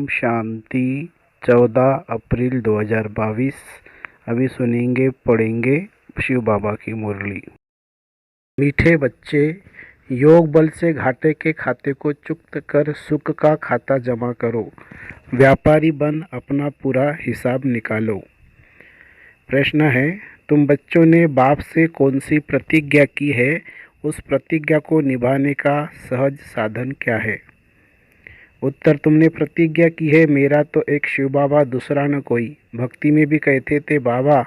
ओम शांति। 14 अप्रैल 2022। अभी सुनेंगे पढ़ेंगे शिव बाबा की मुरली। मीठे बच्चे, योग बल से घाटे के खाते को चुक्त कर सुख का खाता जमा करो। व्यापारी बन अपना पूरा हिसाब निकालो। प्रश्न है, तुम बच्चों ने बाप से कौन सी प्रतिज्ञा की है? उस प्रतिज्ञा को निभाने का सहज साधन क्या है? उत्तर, तुमने प्रतिज्ञा की है, मेरा तो एक शिव बाबा, दूसरा न कोई। भक्ति में भी कहते थे, बाबा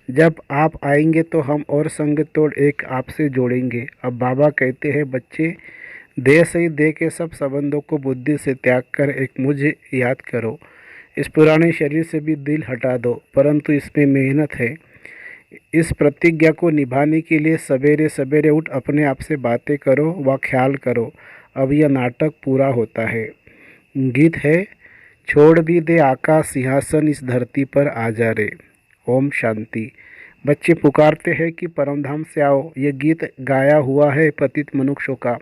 जब आप आएंगे तो हम और संग तोड़ एक आपसे जोड़ेंगे। अब बाबा कहते हैं, बच्चे देह से ही देह के सब संबंधों को बुद्धि से त्याग कर एक मुझे याद करो। इस पुराने शरीर से भी दिल हटा दो, परंतु इसमें मेहनत है। इस प्रतिज्ञा को निभाने के लिए सवेरे सवेरे उठ अपने आप से बातें करो व ख्याल करो। अब यह नाटक पूरा होता है। गीत है, छोड़ भी दे आकाश सिंहासन, इस धरती पर आ जा रे। ओम शांति। बच्चे पुकारते हैं कि परमधाम से आओ। ये गीत गाया हुआ है पतित मनुष्यों का।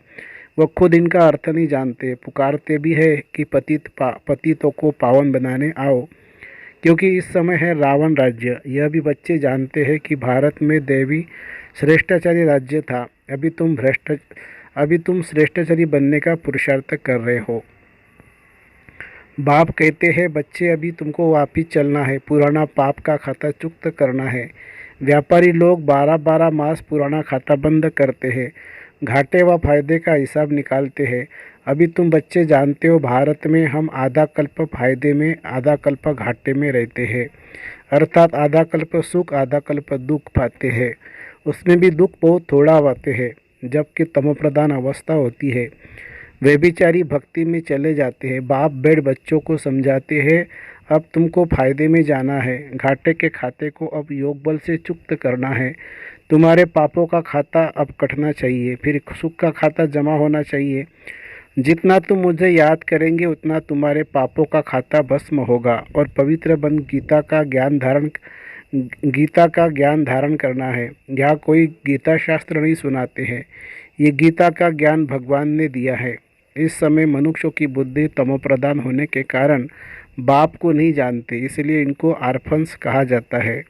वह खुद इनका अर्थ नहीं जानते। पुकारते भी है कि पतितों को पावन बनाने आओ, क्योंकि इस समय है रावण राज्य। यह भी बच्चे जानते हैं कि भारत में देवी श्रेष्ठाचारी राज्य था। अभी तुम श्रेष्ठाचारी बनने का पुरुषार्थ कर रहे हो। बाप कहते हैं, बच्चे अभी तुमको वापिस चलना है, पुराना पाप का खाता चुक्त करना है। व्यापारी लोग 12-12 मास पुराना खाता बंद करते हैं, घाटे व फायदे का हिसाब निकालते हैं। अभी तुम बच्चे जानते हो, भारत में हम आधा कल्प फायदे में आधा कल्प घाटे में रहते हैं, अर्थात आधा कल्प सुख आधा कल्प दुख पाते हैं। उसमें भी दुख बहुत थोड़ा आते हैं, जबकि तमोप्रधान अवस्था होती है। व्यभिचारी भक्ति में चले जाते हैं। बाप बेड़ बच्चों को समझाते हैं, अब तुमको फायदे में जाना है, घाटे के खाते को अब योग बल से चुक्त करना है। तुम्हारे पापों का खाता अब कटना चाहिए, फिर सुख का खाता जमा होना चाहिए। जितना तुम मुझे याद करेंगे उतना तुम्हारे पापों का खाता भस्म होगा और पवित्र बन गीता का ज्ञान धारण करना है। यहाँ कोई गीता शास्त्र नहीं सुनाते हैं, ये गीता का ज्ञान भगवान ने दिया है। इस समय मनुष्यों की बुद्धि तमोप्रधान होने के कारण बाप को नहीं जानते, इसलिए इनको आर्फंस कहा जाता है।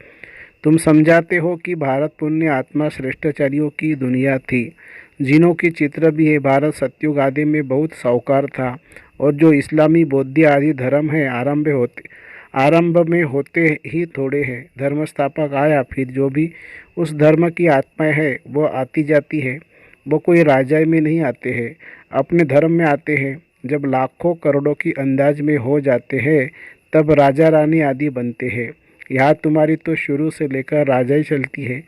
तुम समझाते हो कि भारत पुण्य आत्मा श्रेष्ठाचार्यों की दुनिया थी, जिनों की चित्र भी है। भारत सतयुग आदि में बहुत साहूकार था, और जो इस्लामी बौद्ध आदि धर्म है आरंभ में होते ही थोड़े हैं। धर्म स्थापक आया, फिर जो भी उस धर्म की आत्माएं है वो आती जाती है। वो कोई राजाई में नहीं आते हैं, अपने धर्म में आते हैं। जब लाखों करोड़ों की अंदाज में हो जाते हैं तब राजा रानी आदि बनते हैं। यहाँ तुम्हारी तो शुरू से लेकर राजाई चलती है।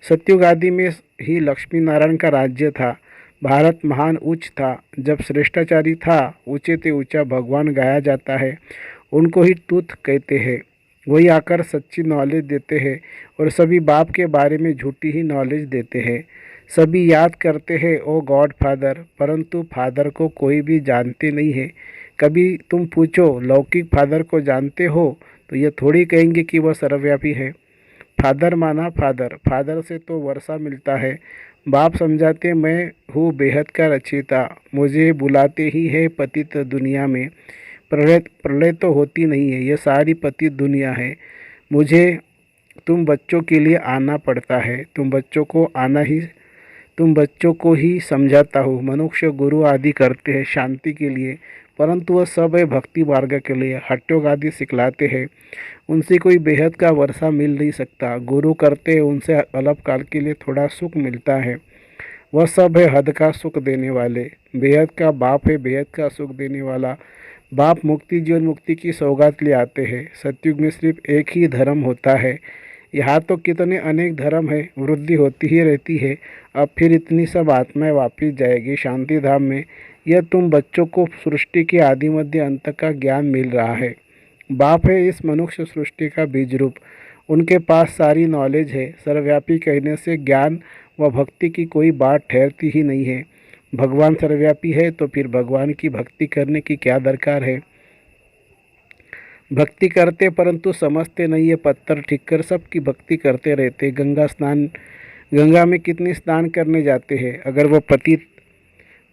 सतयुग आदि में ही लक्ष्मी नारायण का राज्य था। भारत महान उच्च था। जब श्रेष्ठाचारी था, ऊंचे से ऊंचा भगवान गाया जाता है, उनको ही तुत कहते हैं। वही आकर सच्ची नॉलेज देते हैं और सभी बाप के बारे में झूठी ही नॉलेज देते हैं। सभी याद करते हैं ओ गॉड फादर, परंतु फादर को कोई भी जानते नहीं है। कभी तुम पूछो लौकिक फादर को जानते हो तो ये थोड़ी कहेंगे कि वह सर्वव्यापी है। फादर माना फादर, फादर से तो वर्षा मिलता है। बाप समझाते, मैं हूँ बेहद का रचयिता, मुझे बुलाते ही है पतित दुनिया में। प्रलय तो होती नहीं है, ये सारी पतित दुनिया है। मुझे तुम बच्चों के लिए आना पड़ता है। तुम बच्चों को ही समझाता हूँ। मनुष्य गुरु आदि करते हैं शांति के लिए, परंतु वह सब है भक्ति मार्ग के लिए। हट्योग आदि सिखलाते हैं, उनसे कोई बेहद का वर्षा मिल नहीं सकता। गुरु करते हैं, उनसे अल्प काल के लिए थोड़ा सुख मिलता है। वह सब है हद का सुख देने वाले। बेहद का बाप है, बेहद का सुख देने वाला। बाप मुक्ति जीवन मुक्ति की सौगात ले आते हैं। सतयुग में सिर्फ एक ही धर्म होता है। यहाँ तो कितने अनेक धर्म है, वृद्धि होती ही रहती है। अब फिर इतनी सब आत्माएं वापिस जाएगी शांति धाम में। यह तुम बच्चों को सृष्टि के आदि मध्य अंत का ज्ञान मिल रहा है। बाप है इस मनुष्य सृष्टि का बीज रूप, उनके पास सारी नॉलेज है। सर्वव्यापी कहने से ज्ञान व भक्ति की कोई बात ठहरती ही नहीं है। भगवान सर्वव्यापी है तो फिर भगवान की भक्ति करने की क्या दरकार है। भक्ति करते परंतु समझते नहीं है। पत्थर ठिक्कर सबकी भक्ति करते रहते। गंगा में कितने स्नान करने जाते हैं, अगर वो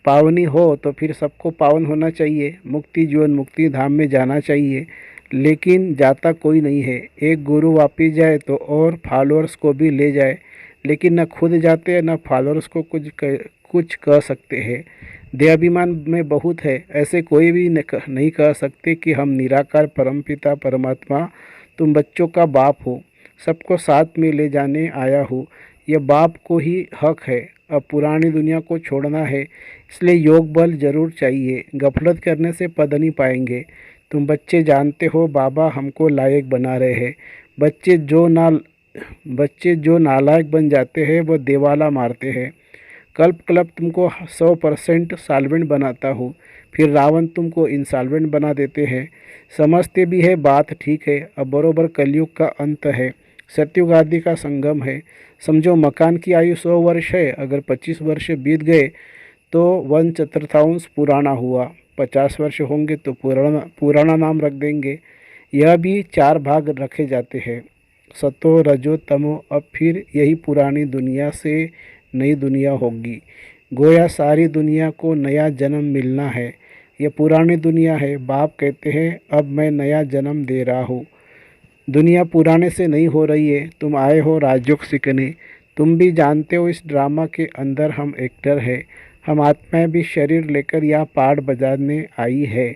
पावनी हो तो फिर सबको पावन होना चाहिए, मुक्ति जीवन मुक्ति धाम में जाना चाहिए, लेकिन जाता कोई नहीं है। एक गुरु वापिस जाए तो और फॉलोअर्स को भी ले जाए, लेकिन न खुद जाते हैं न फॉलोअर्स को कुछ कह सकते हैं। देहाभिमान में बहुत है, ऐसे कोई भी नहीं कह सकते कि हम निराकार परमपिता परमात्मा तुम बच्चों का बाप हो, सबको साथ में ले जाने आया हूँ। यह बाप को ही हक है। अब पुरानी दुनिया को छोड़ना है, इसलिए योग बल जरूर चाहिए। गफलत करने से पद नहीं पाएंगे। तुम बच्चे जानते हो बाबा हमको लायक बना रहे हैं। बच्चे जो नालायक बन जाते हैं वो देवाला मारते हैं। कल्प कल्प तुमको 100% सॉल्वेंट बनाता हूँ, फिर रावण तुमको इंसॉल्वेंट बना देते हैं। समझते भी है बात ठीक है। अब बरोबर कलयुग का अंत है, सतयुग आदि का संगम है। समझो मकान की आयु 100 वर्ष है, अगर 25 वर्ष बीत गए तो 1/4 पुराना हुआ। 50 वर्ष होंगे तो पुराना नाम रख देंगे। यह भी 4 भाग रखे जाते हैं, सतो रजो तमो। अब फिर यही पुरानी दुनिया से नई दुनिया होगी। गोया सारी दुनिया को नया जन्म मिलना है। यह पुरानी दुनिया है। बाप कहते हैं अब मैं नया जन्म दे रहा हूँ। दुनिया पुराने से नहीं हो रही है। तुम आए हो राजयोग सीखने। तुम भी जानते हो इस ड्रामा के अंदर हम एक्टर हैं। हम आत्माएं भी शरीर लेकर यहाँ पार्ट बजाने आई है।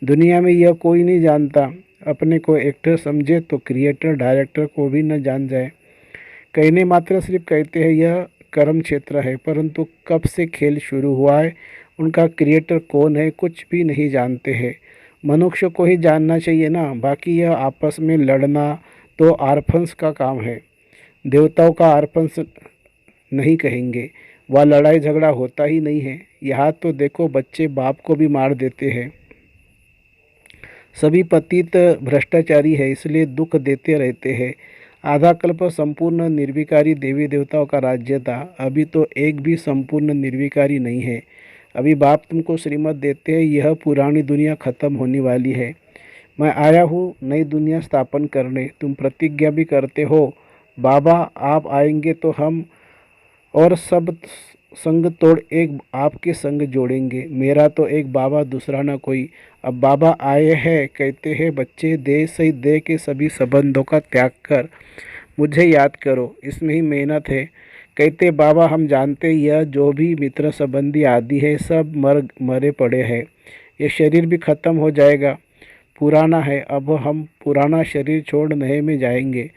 दुनिया में यह कोई नहीं जानता। अपने को एक्टर समझे तो क्रिएटर डायरेक्टर को भी न जान जाए। कहने मात्र सिर्फ कहते हैं यह कर्म क्षेत्र है, परंतु कब से खेल शुरू हुआ है, उनका क्रिएटर कौन है, कुछ भी नहीं जानते हैं। मनुष्य को ही जानना चाहिए ना। बाकी यह आपस में लड़ना तो आर्फंस का काम है। देवताओं का आर्फंस नहीं कहेंगे, वह लड़ाई झगड़ा होता ही नहीं है। यहाँ तो देखो बच्चे बाप को भी मार देते हैं। सभी पतित भ्रष्टाचारी है, इसलिए दुख देते रहते हैं। आधा कल्प संपूर्ण निर्विकारी देवी देवताओं का राज्य था, अभी तो एक भी संपूर्ण निर्विकारी नहीं है। अभी बाप तुमको श्रीमत देते हैं, यह पुरानी दुनिया खत्म होने वाली है। मैं आया हूँ नई दुनिया स्थापन करने। तुम प्रतिज्ञा भी करते हो बाबा आप आएंगे तो हम और सब संग तोड़ एक आपके संग जोड़ेंगे। मेरा तो एक बाबा दूसरा ना कोई। अब बाबा आए हैं, कहते हैं बच्चे देह सहित देह के सभी संबंधों का त्याग कर मुझे याद करो, इसमें ही मेहनत है। कहते बाबा हम जानते यह जो भी मित्र संबंधी आदि है सब मरे पड़े हैं। ये शरीर भी खत्म हो जाएगा, पुराना है। अब हम पुराना शरीर छोड़ नए में जाएंगे।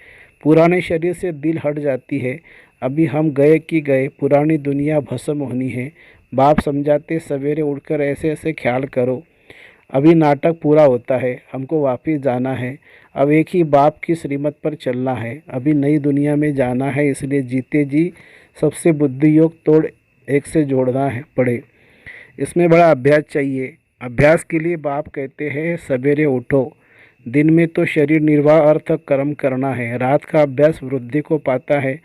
पुराने शरीर से दिल हट जाती है। अभी हम गए कि गए, पुरानी दुनिया भस्म होनी है। बाप समझाते सवेरे उठकर ऐसे ऐसे ख्याल करो। अभी नाटक पूरा होता है, हमको वापस जाना है। अब एक ही बाप की श्रीमत पर चलना है। अभी नई दुनिया में जाना है, इसलिए जीते जी सबसे बुद्धि योग तोड़ एक से जोड़ना है पड़े। इसमें बड़ा अभ्यास चाहिए। अभ्यास के लिए बाप कहते हैं सवेरे उठो। दिन में तो शरीर निर्वाह अर्थ कर्म करना है, रात का अभ्यास वृद्धि को पाता है।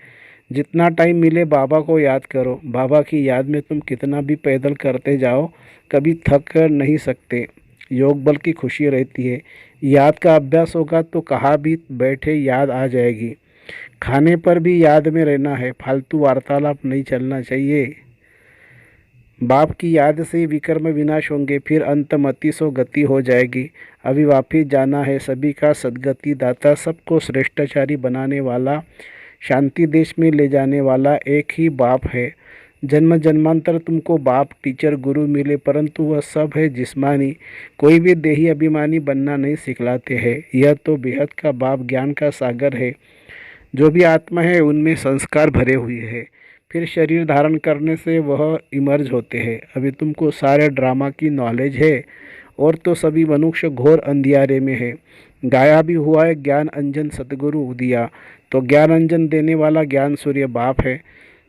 जितना टाइम मिले बाबा को याद करो। बाबा की याद में तुम कितना भी पैदल करते जाओ कभी थक कर नहीं सकते। योग बल की खुशी रहती है। याद का अभ्यास होगा तो कहाँ भी बैठे याद आ जाएगी। खाने पर भी याद में रहना है, फालतू वार्तालाप नहीं चलना चाहिए। बाप की याद से ही विकर्म विनाश होंगे, फिर अंतमति सो गति हो जाएगी। अभी वापिस जाना है। सभी का सदगति दाता, सबको श्रेष्ठाचारी बनाने वाला, शांति देश में ले जाने वाला एक ही बाप है। जन्म जन्मांतर तुमको बाप टीचर गुरु मिले, परंतु वह सब है जिस्मानी। कोई भी देही अभिमानी बनना नहीं सिखलाते हैं। यह तो बेहद का बाप ज्ञान का सागर है। जो भी आत्मा है उनमें संस्कार भरे हुए हैं, फिर शरीर धारण करने से वह इमर्ज होते हैं। अभी तुमको सारे ड्रामा की नॉलेज है, और तो सभी मनुष्य घोर अंधियारे में है। गाया भी हुआ है ज्ञान अंजन सतगुरु दिया, तो ज्ञान अंजन देने वाला ज्ञान सूर्य बाप है।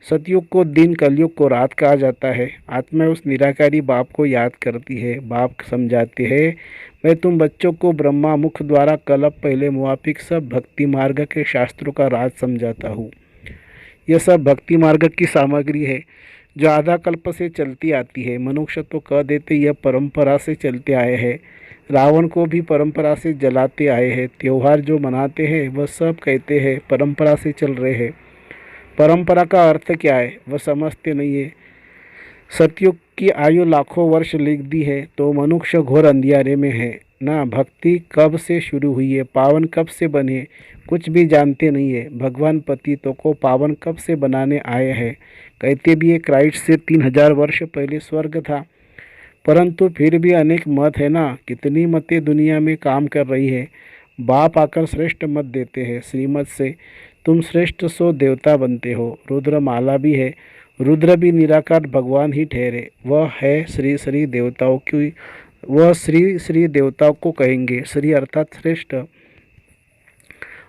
सतयुग को दिन, कलयुग को रात कहा जाता है। आत्मा उस निराकारी बाप को याद करती है। बाप समझाते हैं मैं तुम बच्चों को ब्रह्मा मुख द्वारा कल्प पहले मुआफिक सब भक्ति मार्ग के शास्त्रों का राज समझाता हूँ। यह सब भक्ति मार्ग की सामग्री है जो आधा कल्प से चलती आती है। मनुष्य तो कह देते यह परंपरा से चलते आए हैं। रावण को भी परंपरा से जलाते आए हैं। त्यौहार जो मनाते हैं वह सब कहते हैं परंपरा से चल रहे हैं। परंपरा का अर्थ क्या है वह समझते नहीं है। सतयुग की आयु लाखों वर्ष लिख दी है तो मनुष्य घोर अंधियारे में है ना। भक्ति कब से शुरू हुई है, पावन कब से बने, कुछ भी जानते नहीं है। भगवान पतितों को पावन कब से बनाने आए हैं। कहते भी है क्राइस्ट से 3000 वर्ष पहले स्वर्ग था, परंतु फिर भी अनेक मत है ना। कितनी मतें दुनिया में काम कर रही है। बाप आकर श्रेष्ठ मत देते हैं। श्रीमत से तुम श्रेष्ठ सो देवता बनते हो। रुद्र माला भी है, रुद्र भी निराकार भगवान ही ठहरे। वह है श्री श्री देवताओं की, वह श्री श्री देवताओं को कहेंगे। श्री अर्थात श्रेष्ठ।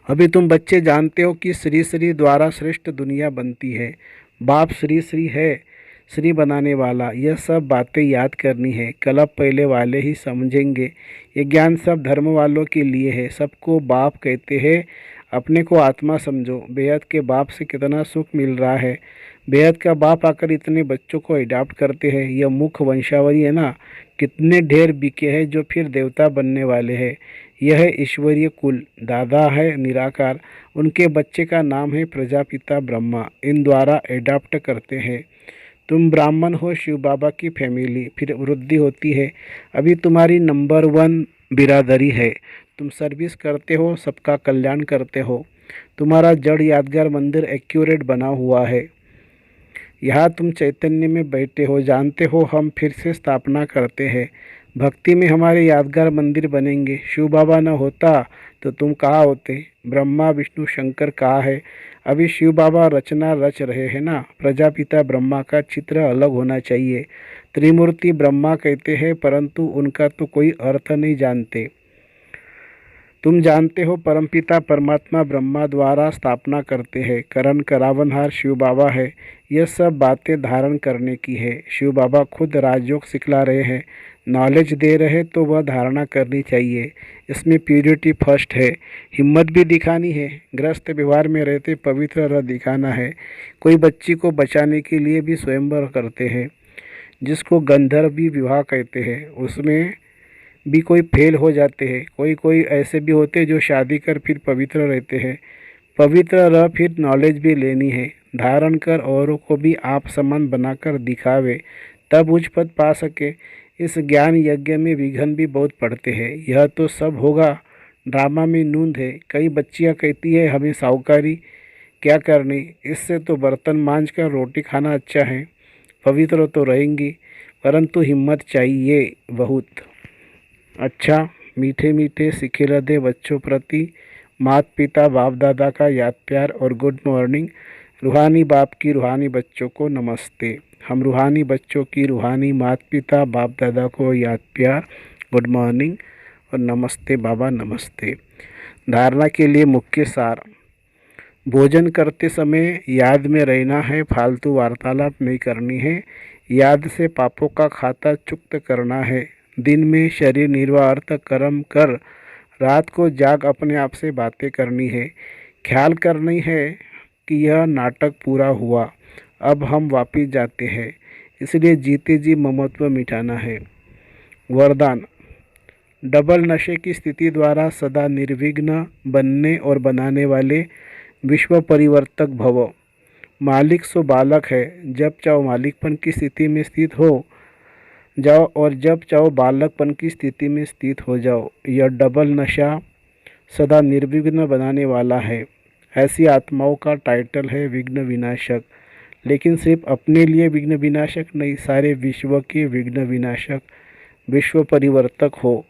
अभी तुम बच्चे जानते हो कि श्री श्री द्वारा श्रेष्ठ दुनिया बनती है। बाप श्री श्री है, श्री बनाने वाला। यह सब बातें याद करनी है, कलप पहले वाले ही समझेंगे। ये ज्ञान सब धर्म वालों के लिए है। सबको बाप कहते हैं, अपने को आत्मा समझो। बेहद के बाप से कितना सुख मिल रहा है। बेहद का बाप आकर इतने बच्चों को अडॉप्ट करते हैं। यह मुख्य वंशावली है ना। कितने ढेर बिके हैं जो फिर देवता बनने वाले हैं। यह है ईश्वरीय कुल। दादा है निराकार, उनके बच्चे का नाम है प्रजापिता ब्रह्मा। इन द्वारा एडॉप्ट करते हैं। तुम ब्राह्मण हो, शिव बाबा की फैमिली, फिर वृद्धि होती है। अभी तुम्हारी नंबर 1 बिरादरी है। तुम सर्विस करते हो, सबका कल्याण करते हो। तुम्हारा जड़ यादगार मंदिर एक्यूरेट बना हुआ है। यहाँ तुम चैतन्य में बैठे हो। जानते हो हम फिर से स्थापना करते हैं। भक्ति में हमारे यादगार मंदिर बनेंगे। शिव बाबा न होता तो तुम कहाँ होते। ब्रह्मा विष्णु शंकर कहाँ है। अभी शिव बाबा रचना रच रहे हैं ना। प्रजापिता ब्रह्मा का चित्र अलग होना चाहिए। त्रिमूर्ति ब्रह्मा कहते हैं, परंतु उनका तो कोई अर्थ नहीं जानते। तुम जानते हो परमपिता परमात्मा ब्रह्मा द्वारा स्थापना करते हैं। करण करावनहार शिव बाबा है। यह सब बातें धारण करने की है। शिव बाबा खुद राजयोग सिखला रहे हैं, नॉलेज दे रहे, तो वह धारणा करनी चाहिए। इसमें प्यूरिटी फर्स्ट है। हिम्मत भी दिखानी है। ग्रस्त व्यवहार में रहते पवित्र रह दिखाना है। कोई बच्ची को बचाने के लिए भी स्वयंवर करते हैं, जिसको गंधर्व भी विवाह कहते हैं। उसमें भी कोई फेल हो जाते हैं। कोई ऐसे भी होते हैं जो शादी कर फिर पवित्र रहते हैं। पवित्र रह फिर नॉलेज भी लेनी है। धारण कर औरों को भी आप समान बनाकर दिखावे, तब उच्च पद पा सके। इस ज्ञान यज्ञ में विघ्न भी बहुत पड़ते हैं। यह तो सब होगा, ड्रामा में नूंद है। कई बच्चियां कहती है हमें साहूकारी क्या करनी, इससे तो बर्तन मांज कर रोटी खाना अच्छा है। पवित्र तो रहेंगी, परंतु हिम्मत चाहिए बहुत। अच्छा, मीठे मीठे सिखे हृदय बच्चों प्रति माता पिता बाप दादा का याद प्यार और गुड मॉर्निंग। रूहानी बाप की रूहानी बच्चों को नमस्ते। हम रूहानी बच्चों की रूहानी माता पिता बाप दादा को याद प्यार, गुड मॉर्निंग और नमस्ते बाबा नमस्ते। धारणा के लिए मुख्य सार। भोजन करते समय याद में रहना है, फालतू वार्तालाप नहीं करनी है। याद से पापों का खाता चुक्त करना है। दिन में शरीर निर्वाह अर्थ कर्म कर, रात को जाग अपने आप से बातें करनी है। ख्याल करनी है कि यह नाटक पूरा हुआ, अब हम वापिस जाते हैं। इसलिए जीते जी ममत्व मिटाना है। वरदान। डबल नशे की स्थिति द्वारा सदा निर्विघ्न बनने और बनाने वाले विश्व परिवर्तक भव। मालिक सो बालक है। जब चाहो मालिकपन की स्थिति में स्थित हो जाओ और जब चाहो बालकपन की स्थिति में स्थित हो जाओ। यह डबल नशा सदा निर्विघ्न बनाने वाला है। ऐसी आत्माओं का टाइटल है विघ्न विनाशक। लेकिन सिर्फ अपने लिए विघ्न विनाशक नहीं, सारे विश्व के विघ्न विनाशक, विश्व परिवर्तक हो।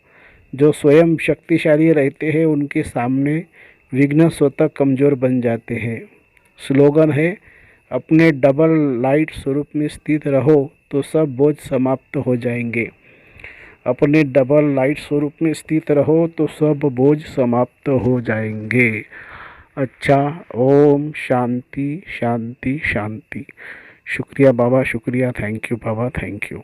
जो स्वयं शक्तिशाली रहते हैं उनके सामने विघ्न स्वतः कमज़ोर बन जाते हैं। स्लोगन है, अपने डबल लाइट स्वरूप में स्थित रहो तो सब बोझ समाप्त हो जाएंगे। अपने डबल लाइट स्वरूप में स्थित रहो तो सब बोझ समाप्त हो जाएंगे। अच्छा, ओम शांति शांति शांति। शुक्रिया बाबा, शुक्रिया। Thank you Baba, thank you.